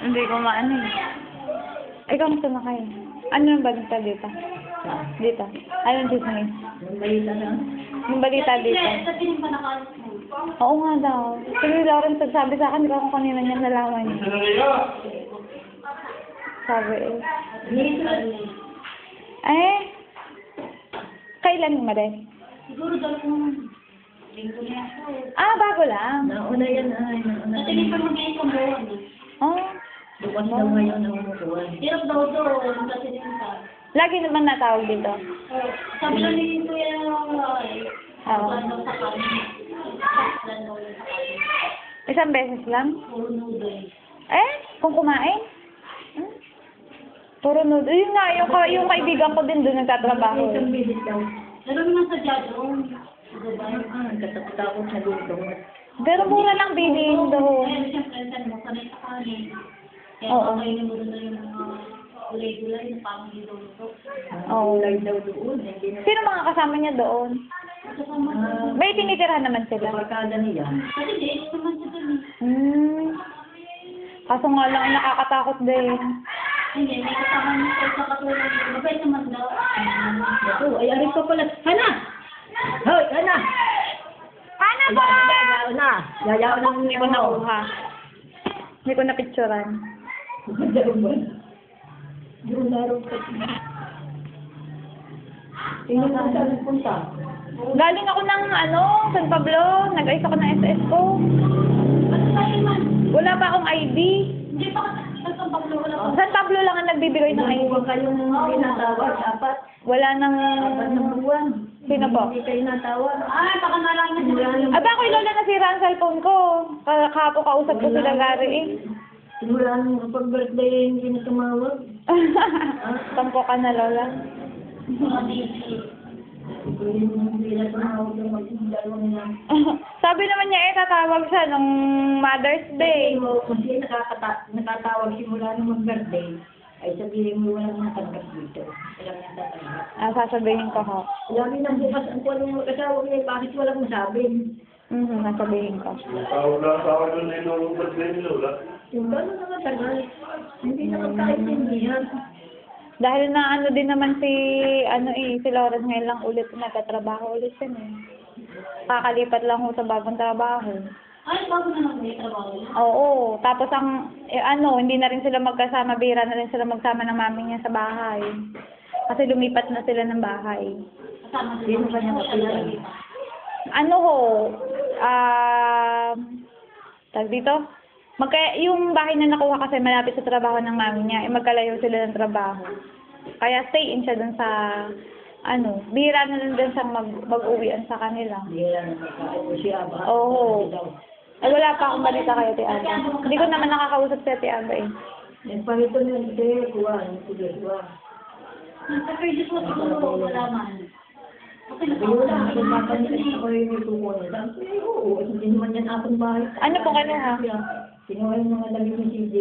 Hindi ko maano eh. Ikaw mo na kayo. Ano yung balita dito? Dito. Anong chismis? Yung balita na. Yung balita dito. Oo nga daw. Sige, Lauren, sabi sa akin, ikaw kung kanina niya nalaman niya. Sabi eh. Kailan mo rin? Siguro daw kung linggo na ako eh. Bago lang. Nauna yan ay. Nauna. Kasi hindi pa mag-iisang buwan eh. Oh. Bukas daw ngayon ang umukuhan. Hirap daw doon kasi din ka. Lagi naman natawag dito. Sabi lang ni Kuya Oo. Kuan daw sa kanin. Saklan daw yung sa kanin. Isang beses lang? Puro noodles. Kung kumain? Puro noodles. Yun nga, yung kaibigan ko din doon nagtatrabaho. Isang bisit daw. Lalo naman sa Jadong. Diba? Katakot na dito. Pero mura lang bilhin doon. Kaya siyempre, mo sanay sa kanin. Kaya Oo. kakainin mo doon na yung mga gulay-gulay na parang dito. Oo. Ulay daw doon. Hindi na. Sino mga kasama niya doon? Kasama doon. May tinitirahan naman sila. Barkada niya. Kasi di, naman sa doon eh. Kaso nga lang, nakakatakot din. Hindi, may kasama niya sa katulong. Mabait naman daw. Ito, ay aris pa pala. Hana! Hoy, Hana! Hana ba? Yayaw na. Yayaw na. Hindi ko nakuha. Hindi ko napicturan. Doon na rin pa. Tingnan mo saan punta. Galing ako ng San Pablo. Nag-ayos ako ng SS ko. Ano tayo man? Wala pa akong ID. Hindi pa sa Pablo wala pa. San Pablo lang ang nagbibigay ng ID. Huwag kayong tinatawag. Apat. Wala nang... Apat na buwan. Sino po? Hindi kayo natawag. Ay, baka nalaman niya. Aba, ako'y lola nasira ang cellphone ko. Kahapon kausap ko sila Gary eh. Wala nang pag-birthday hindi na tumawag. Tampo ka na, lola. Mga busy. Hindi na tumawag yung mag-dalawang niya. Sabi naman niya tatawag siya nung Mother's Day. Kasi nakatawag simula nung mag-birthday, ay sabihin mo walang matanggap dito. Walang natatanggap. Sasabihin ko ho. Lagi nang bukas ang kuwan ng mag-asawa niya, bakit walang masabi? Sasabihin ko. Tawag na tawag doon na yung birthday ni Lola. Yung gano'n na matagal, hindi na magkaintindihan. Dahil na din naman si Lawrence ngayon lang ulit nagtatrabaho ulit yun eh. Kakalipat lang ho sa bagong trabaho. Ay, bago na mag-may trabaho. Oo, tapos hindi na rin sila magkasama, bira na rin sila magsama ng mami niya sa bahay. Kasi lumipat na sila ng bahay. Kasama Sino ba niya kapitan? Tag dito? Yung bahay na nakuha kasi malapit sa trabaho ng mami niya, magkalayo sila ng trabaho. Kaya stay in siya dun sa, bihira na lang dun sa mag-uwian sa kanila. Hindi na nakakain siya ba? Oo. Ay, wala pa akong balita kayo, Ate Aba. Hindi ko naman nakakausap si Ate Aba eh. Yung pangito niya, hindi, kuha, Sa previous mo siguro wala man. Okay na wala, kung mapansin ako yung itukuha nila. Oo, hindi naman yan akong bahay. Ano po kayo ha? Kinuha yung mga damit ni CJ.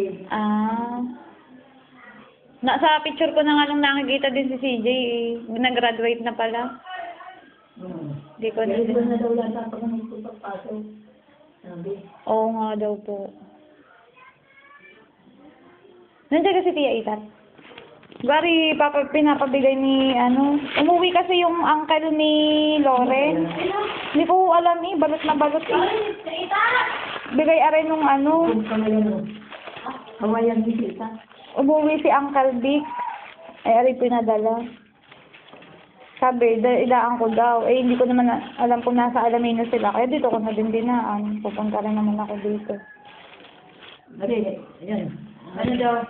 Sa picture ko na nga nung nakikita din si CJ eh. Nag-graduate na pala. Hindi ko na Kaya din. na daw lang tapos ng pagpasok. Sabi. Oo nga daw po. Nandiyan kasi Tia Itat. Gary, pinapabigay ni, umuwi kasi yung uncle ni Lauren. Hindi ko alam eh, balot na balot eh. Bigay aray nung Kung ka ngayon, Hawaiian bisita. umuwi si Uncle Dick. Ay, aray pinadala. Sabi, idaan ko daw. Eh, hindi ko naman alam kung nasa Alamino sila. Kaya dito ko na din dinaan. Pupunta rin naman ako dito. Ano, yan. Ano daw?